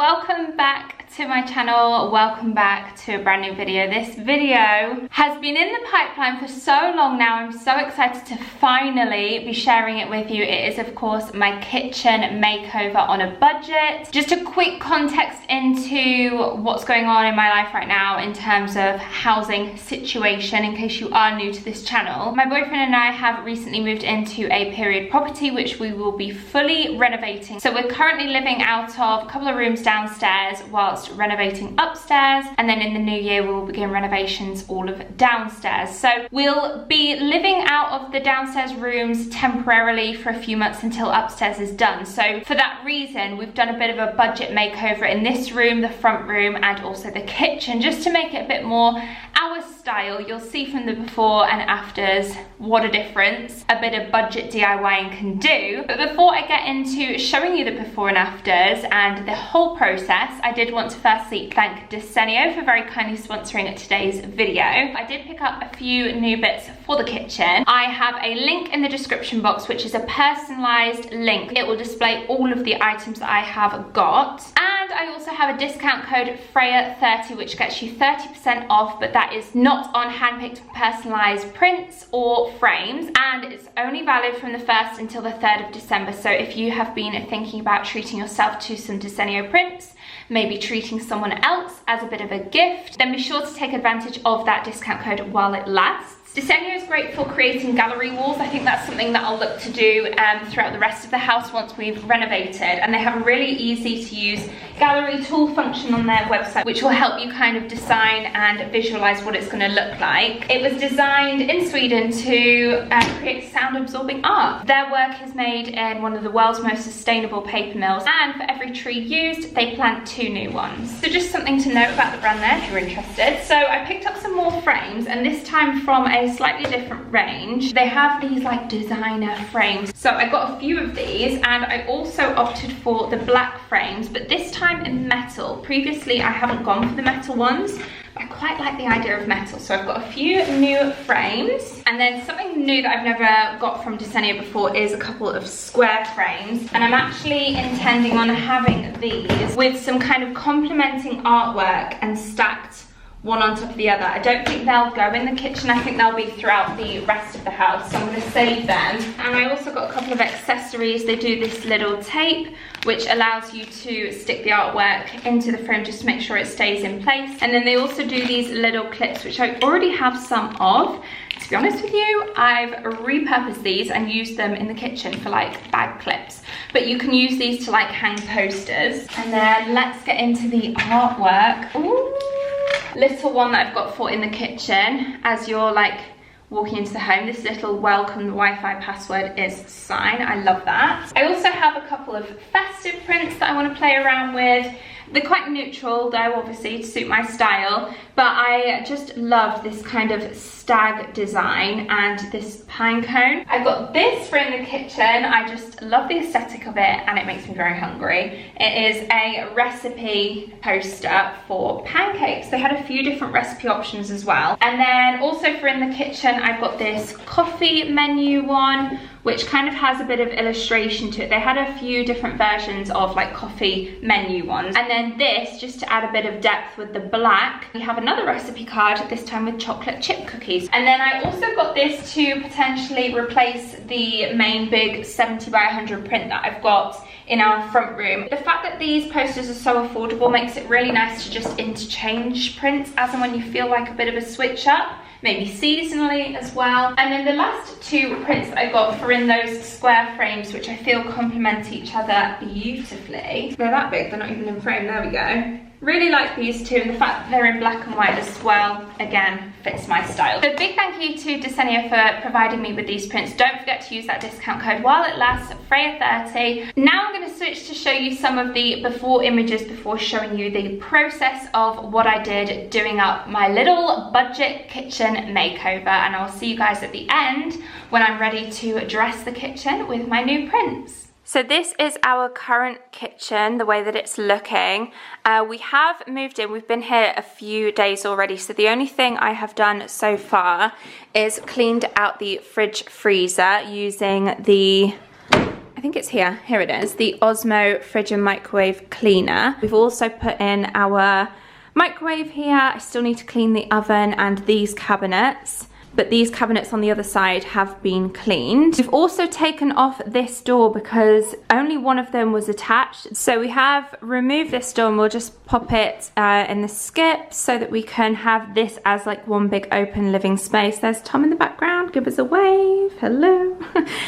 welcome back to my channel, welcome back to a brand new video. This video has been in the pipeline for so long now. I'm so excited to finally be sharing it with you. It is of course my kitchen makeover on a budget. Just a quick context into what's going on in my life right now in terms of housing situation, in case you are new to this channel. My boyfriend and I have recently moved into a period property which we will be fully renovating. So we're currently living out of a couple of rooms downstairs whilst renovating upstairs, and then in the new year we will begin renovations all of downstairs. So we'll be living out of the downstairs rooms temporarily for a few months until upstairs is done. So for that reason we've done a bit of a budget makeover in this room, the front room, and also the kitchen, just to make it a bit more our style. You'll see from the before and afters what a difference a bit of budget DIYing can do. But before I get into showing you the before and afters and the whole process, I did want to firstly thank Desenio for very kindly sponsoring today's video. I did pick up a few new bits for the kitchen. I have a link in the description box which is a personalized link. It will display all of the items that I have got, and I also have a discount code Freya30 which gets you 30% off, but that is not on handpicked personalized prints or frames, and it's only valid from the 1st until the 3rd of December. So if you have been thinking about treating yourself to some Desenio prints, maybe treating someone else as a bit of a gift, then be sure to take advantage of that discount code while it lasts. Desenio is great for creating gallery walls. I think that's something that I'll look to do throughout the rest of the house once we've renovated, and they have a really easy to use gallery tool function on their website which will help you kind of design and visualize what it's going to look like. It was designed in Sweden to create sound absorbing art. Their work is made in one of the world's most sustainable paper mills, and for every tree used they plant 2 new ones. So just something to note about the brand there if you're interested. So I picked up some more frames, and this time from a slightly different range. They have these like designer frames. So I got a few of these, and I also opted for the black frames, but this time in metal. Previously I haven't gone for the metal ones, but I quite like the idea of metal. So I've got a few new frames, and then something new that I've never got from Desenio before is a couple of square frames, and I'm actually intending on having these with some kind of complementing artwork and stacked one on top of the other. I don't think they'll go in the kitchen. I think they'll be throughout the rest of the house, so I'm going to save them. And I also got a couple of accessories. They do this little tape which allows you to stick the artwork into the frame just to make sure it stays in place. And then they also do these little clips which I already have some of. To be honest with you, I've repurposed these and used them in the kitchen for like bag clips, but you can use these to like hang posters. And then let's get into the artwork. Ooh. Little one that I've got for in the kitchen as you're like walking into the home. This little welcome Wi-Fi password is sign. I love that. I also have a couple of festive prints that I want to play around with. They're quite neutral though, obviously, to suit my style, but I just love this kind of stag design and this pine cone. I got this for in the kitchen. I just love the aesthetic of it, and it makes me very hungry. It is a recipe poster for pancakes. They had a few different recipe options as well. And then also for in the kitchen, I've got this coffee menu one, which kind of has a bit of illustration to it. They had a few different versions of like coffee menu ones. And then this, just to add a bit of depth with the black, we have another recipe card, this time with chocolate chip cookies. And then I also got this to potentially replace the main big 70 by 100 print that I've got in our front room. The fact that these posters are so affordable makes it really nice to just interchange prints as and when you feel like a bit of a switch up, maybe seasonally as well. And then the last 2 prints that I got for in those square frames, which I feel complement each other beautifully. They're that big, they're not even in frame, there we go. Really like these 2, and the fact that they're in black and white as well, again, fits my style. So big thank you to Desenio for providing me with these prints. Don't forget to use that discount code while it lasts, Freya30. Now I'm going to switch to show you some of the before images before showing you the process of what I did doing up my little budget kitchen makeover, and I'll see you guys at the end when I'm ready to dress the kitchen with my new prints. So this is our current kitchen, the way that it's looking. We have moved in, we've been here a few days already, so the only thing I have done so far is cleaned out the fridge freezer using the, I I think it's here it is, the Osmo fridge and microwave cleaner. We've also put in our microwave here. I still need to clean the oven and these cabinets, but these cabinets on the other side have been cleaned. We've also taken off this door because only one of them was attached. So we have removed this door and we'll just pop it in the skip so that we can have this as like one big open living space. There's Tom in the background, give us a wave, hello.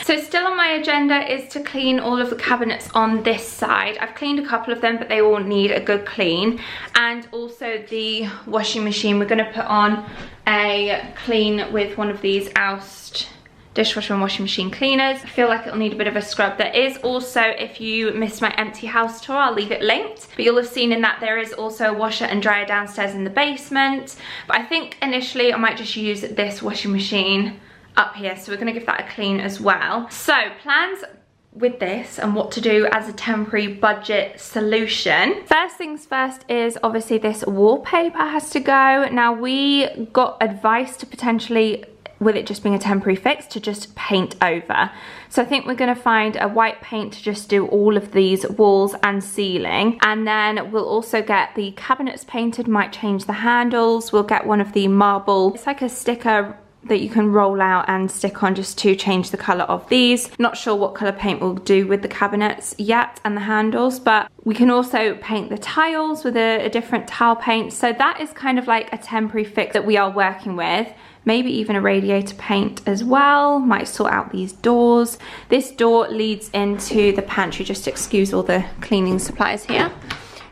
So still on my agenda is to clean all of the cabinets on this side. I've cleaned a couple of them, but they all need a good clean. And also the washing machine, we're gonna put on a clean with one of these Oust dishwasher and washing machine cleaners. I feel like it'll need a bit of a scrub. There is also, if you missed my empty house tour, I'll leave it linked, but you'll have seen in that there is also a washer and dryer downstairs in the basement. But I think initially I might just use this washing machine up here, so we're going to give that a clean as well. So plans with this and what to do as a temporary budget solution. First things first is obviously this wallpaper has to go. Now we got advice to potentially, with it just being a temporary fix, to just paint over. So I think we're going to find a white paint to just do all of these walls and ceiling, and then we'll also get the cabinets painted, might change the handles. We'll get one of the marble, it's like a sticker that you can roll out and stick on just to change the colour of these. Not sure what colour paint we'll do with the cabinets yet and the handles, but we can also paint the tiles with a different tile paint. So that is kind of like a temporary fix that we are working with. Maybe even a radiator paint as well. Might sort out these doors. This door leads into the pantry, just excuse all the cleaning supplies here.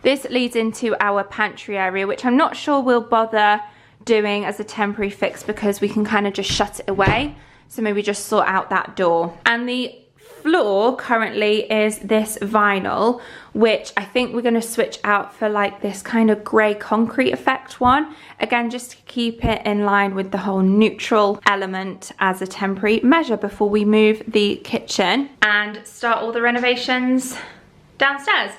This leads into our pantry area, which I'm not sure we'll bother doing as a temporary fix because we can kind of just shut it away. So maybe just sort out that door. And the floor currently is this vinyl, which I think we're going to switch out for like this kind of grey concrete effect one. Again, just to keep it in line with the whole neutral element as a temporary measure before we move the kitchen and start all the renovations downstairs.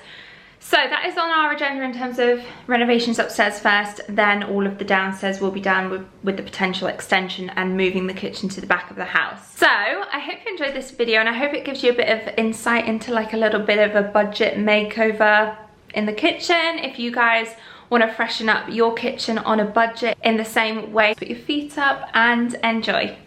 So that is on our agenda in terms of renovations upstairs first, then all of the downstairs will be done with the potential extension and moving the kitchen to the back of the house. So I hope you enjoyed this video and I hope it gives you a bit of insight into like a little bit of a budget makeover in the kitchen. If you guys want to freshen up your kitchen on a budget in the same way, put your feet up and enjoy.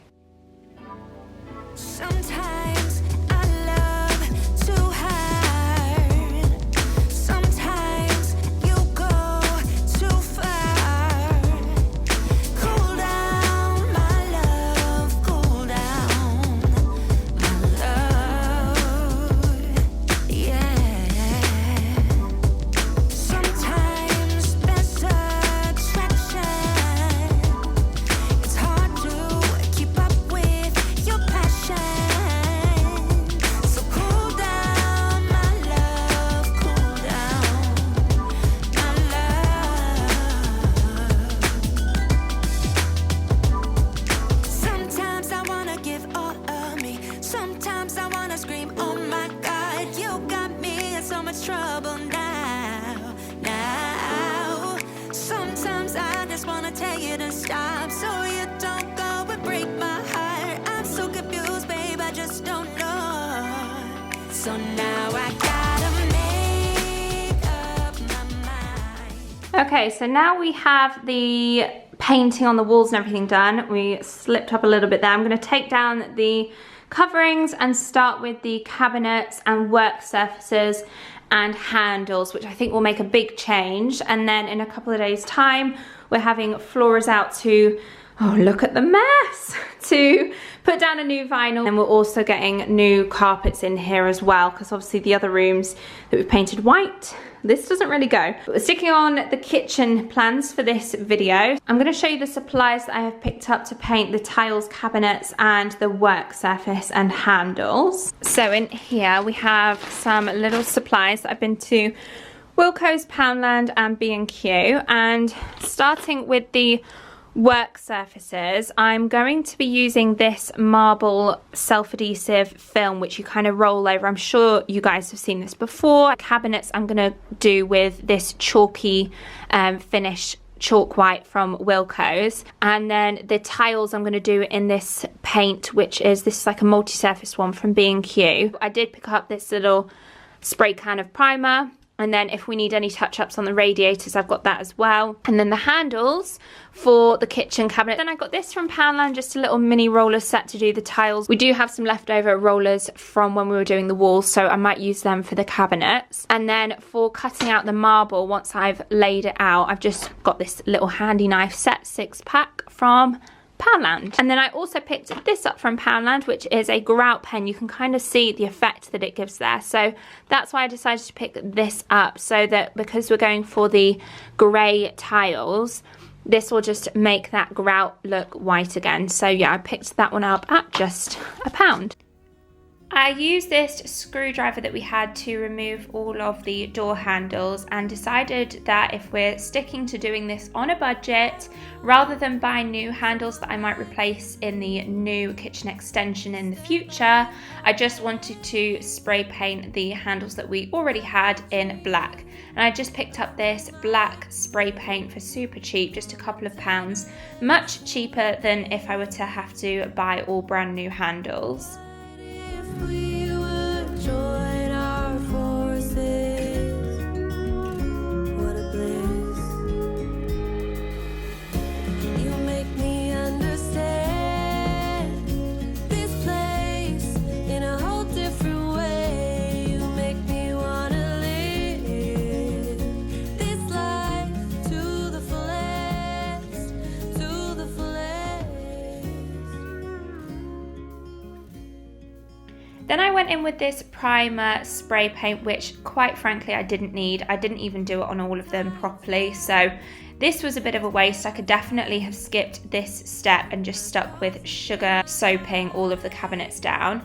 Okay, so now we have the painting on the walls and everything done. We slipped up a little bit there. I'm going to take down the coverings and start with the cabinets and work surfaces and handles, which I think will make a big change. And then in a couple of days time, we're having floorers out to, oh look at the mess, to put down a new vinyl. And we're also getting new carpets in here as well, because obviously the other rooms that we've painted white, this doesn't really go. But we're sticking on the kitchen plans for this video. I'm going to show you the supplies that I have picked up to paint the tiles, cabinets and the work surface and handles. So in here we have some little supplies that I've been to Wilko's, Poundland and B&Q, and starting with the work surfaces, I'm going to be using this marble self-adhesive film which you kind of roll over. I'm sure you guys have seen this before. Cabinets I'm going to do with this chalky finish chalk white from Wilko's, and then the tiles I'm going to do in this paint, which is this is like a multi-surface one from B&Q. I did pick up this little spray can of primer, and then if we need any touch-ups on the radiators, I've got that as well. And then the handles for the kitchen cabinet. Then I got this from Poundland, just a little mini roller set to do the tiles. We do have some leftover rollers from when we were doing the walls, so I might use them for the cabinets. And then for cutting out the marble, once I've laid it out, I've just got this little handy knife set, 6-pack from Poundland. And then I also picked this up from Poundland, which is a grout pen. You can kind of see the effect that it gives there, so that's why I decided to pick this up, so that because we're going for the grey tiles, this will just make that grout look white again. So yeah, I picked that one up at just £1. I used this screwdriver that we had to remove all of the door handles, and decided that if we're sticking to doing this on a budget, rather than buy new handles that I might replace in the new kitchen extension in the future, I just wanted to spray paint the handles that we already had in black. And I just picked up this black spray paint for super cheap, just a couple of pounds, much cheaper than if I were to have to buy all brand new handles. We would join our forces. What a bliss. You make me understand this place in a whole different way. You make me wanna live this life to the fullest, to the fullest. Then I went in with this primer spray paint, which quite frankly I didn't need. I didn't even do it on all of them properly, so this was a bit of a waste. I could definitely have skipped this step and just stuck with sugar soaping all of the cabinets down.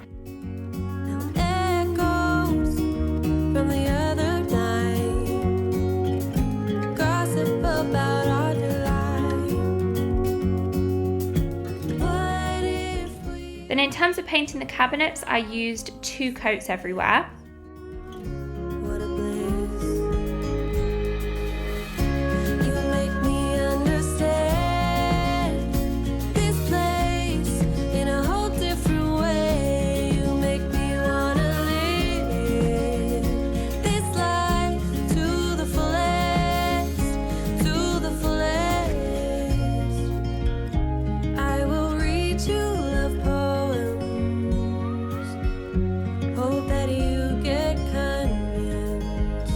Echoes from the other night, gossip about our delight. What if we Then in terms of painting the cabinets, I used 2 coats everywhere. What a bliss. You make me understand this place in a whole different way. You make me wanna live this life to the fullest, to the fullest. I will read you love poems. Hope that you get convinced.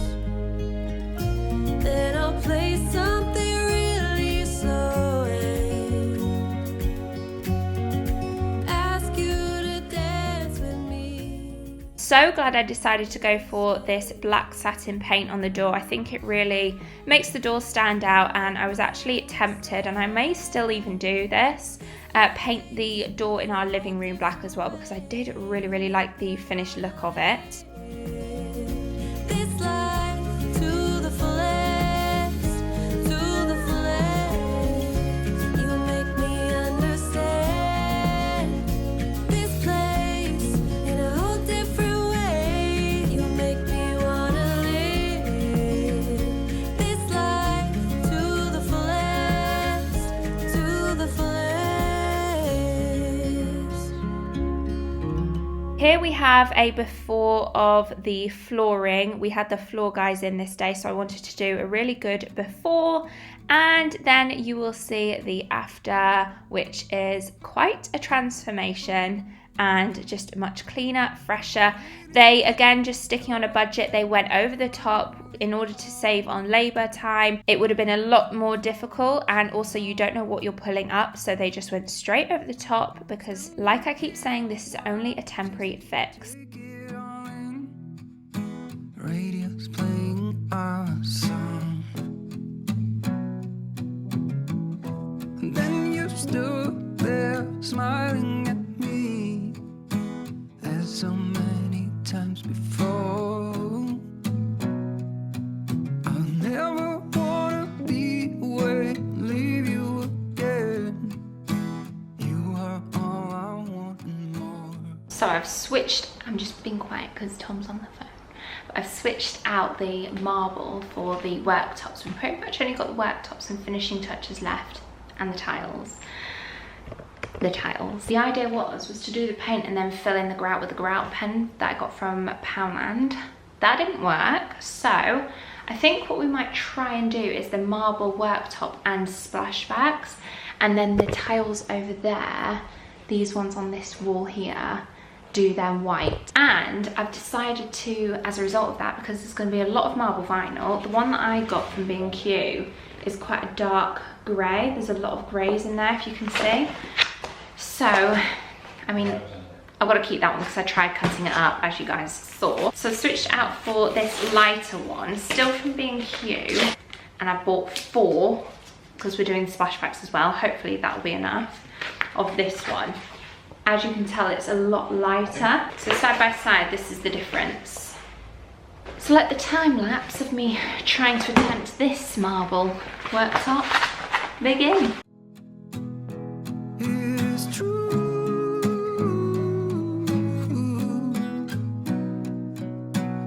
Then I'll play something really slow and ask you to dance with me. So glad I decided to go for this black satin paint on the door. I think it really makes the door stand out, and I was actually tempted, and I may still even do this, paint the door in our living room black as well, because I did really like the finished look of it. This life to the fullest, to the fullest. You make me understand this place in a whole different way. You make me wanna live this life to the fullest, to the fullest. Here we have a before of the flooring. We had the floor guys in this day, so I wanted to do a really good before, and then you will see the after, which is quite a transformation and just much cleaner, fresher. They, again, just sticking on a budget, they went over the top in order to save on labor time. It would have been a lot more difficult, and also you don't know what you're pulling up, so they just went straight over the top, because like I keep saying, this is only a temporary fix. Radio's playing our song, and then you stood there smiling at me, as so many times before. I'll never wanna be away, leave you again. You are all I want and more. So I've switched, I'm just being quiet because Tom's on the phone. I've switched out the marble for the worktops. We've pretty much only got the worktops and finishing touches left, and the tiles. The idea was to do the paint and then fill in the grout with the grout pen that I got from Poundland. That didn't work, so I think what we might try and do is the marble worktop and splashbacks, and then the tiles over there, these ones on this wall here, do them white. And I've decided to, as a result of that, because there's going to be a lot of marble vinyl, the one that I got from B&Q is quite a dark grey. There's a lot of greys in there, if you can see. So, I mean, I've got to keep that one because I tried cutting it up, as you guys saw. So I switched out for this lighter one, still from B&Q, and I bought 4 because we're doing the splashbacks as well. Hopefully that will be enough of this one. As you can tell, it's a lot lighter. So side by side, this is the difference. So let the time lapse of me trying to attempt this marble worktop begin. It's true.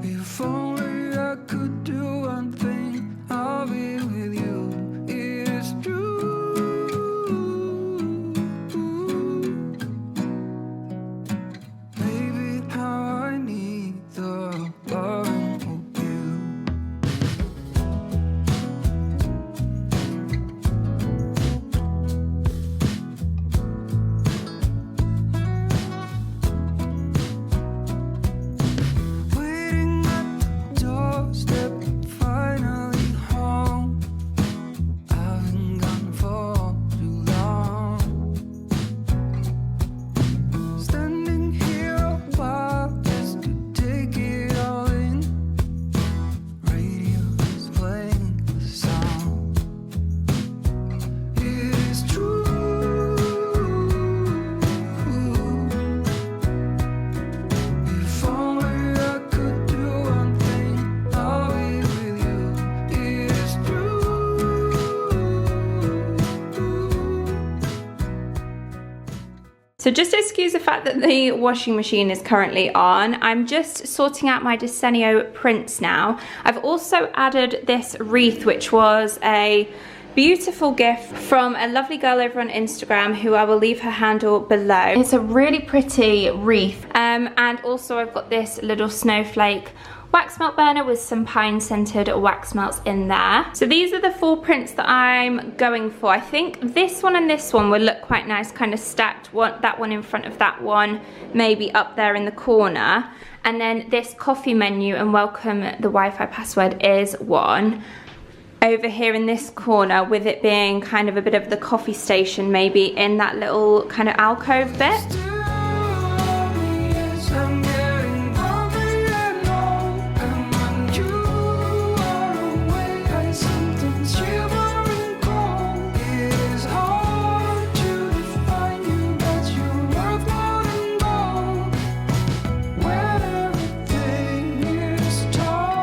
If only I could do one thing, I'll be with you. It's true. Maybe how I need the loving of you. Waiting at the doorstep, finally home. I've been gone for too long. Standing here a while just to take it all in. Radio's playing the song. It is true. If only I could do one thing, I'll be with you. It is true. So just excuse the fact that the washing machine is currently on. I'm just sorting out my Desenio prints now. I've also added this wreath, which was a beautiful gift from a lovely girl over on Instagram, who I will leave her handle below. It's a really pretty wreath. And also I've got this little snowflake wax melt burner with some pine scented wax melts in there. So these are the 4 prints that I'm going for. I think this one and this one will look quite nice, kind of stacked, that one in front of that one, maybe up there in the corner. And then this coffee menu and welcome the Wi-Fi password is one over here in this corner, with it being kind of a bit of the coffee station, maybe in that little kind of alcove bit. I'm getting lonely and low, and when you are away, I something shivering cold. It is hard to define you, but you're worth more than gold. When everything is told.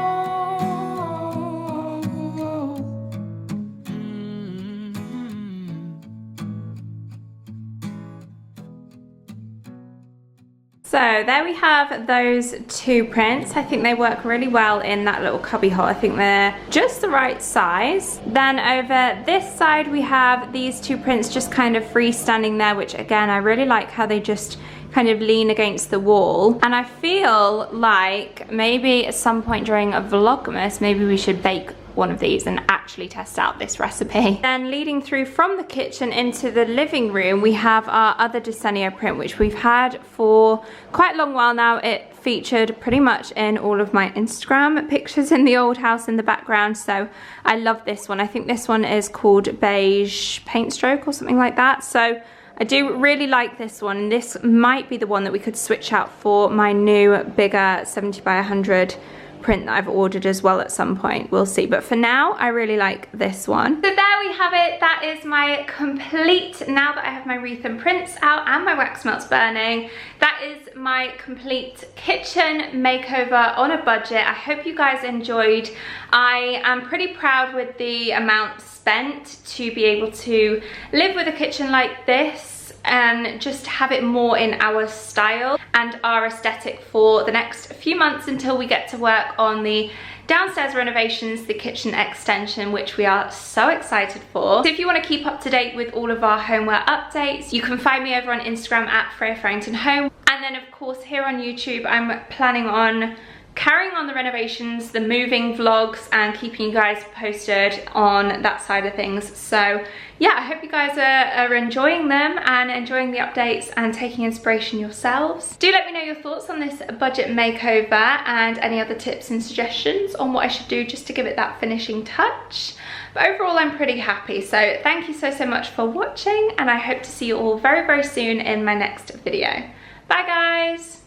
So there we have those 2 prints. I think they work really well in that little cubby hole. I think they're just the right size. Then over this side we have these 2 prints just kind of freestanding there, which again, I really like how they just kind of lean against the wall. And I feel like maybe at some point during a Vlogmas, maybe we should bake one of these and actually test out this recipe. Then leading through from the kitchen into the living room, we have our other Desenio print, which we've had for quite a long while now. It featured pretty much in all of my Instagram pictures in the old house in the background, so I love this one. I think this one is called Beige Paint Stroke or something like that. So I do really like this one, and this might be the one that we could switch out for my new bigger 70 by 100 print that I've ordered as well at some point. We'll see, but for now I really like this one. So there we have it. That is my complete, now that I have my wreath and prints out and my wax melts burning, that is my complete kitchen makeover on a budget. I hope you guys enjoyed. I am pretty proud with the amounts spent to be able to live with a kitchen like this and just have it more in our style and our aesthetic for the next few months until we get to work on the downstairs renovations, the kitchen extension, which we are so excited for. So if you want to keep up to date with all of our homeware updates, you can find me over on Instagram at Freya Farrington Home. And then of course here on YouTube, I'm planning on carrying on the renovations, the moving vlogs, and keeping you guys posted on that side of things. So yeah, I hope you guys are enjoying them and enjoying the updates and taking inspiration yourselves. Do let me know your thoughts on this budget makeover and any other tips and suggestions on what I should do just to give it that finishing touch. But overall, I'm pretty happy. So thank you so much for watching, and I hope to see you all very soon in my next video. Bye guys.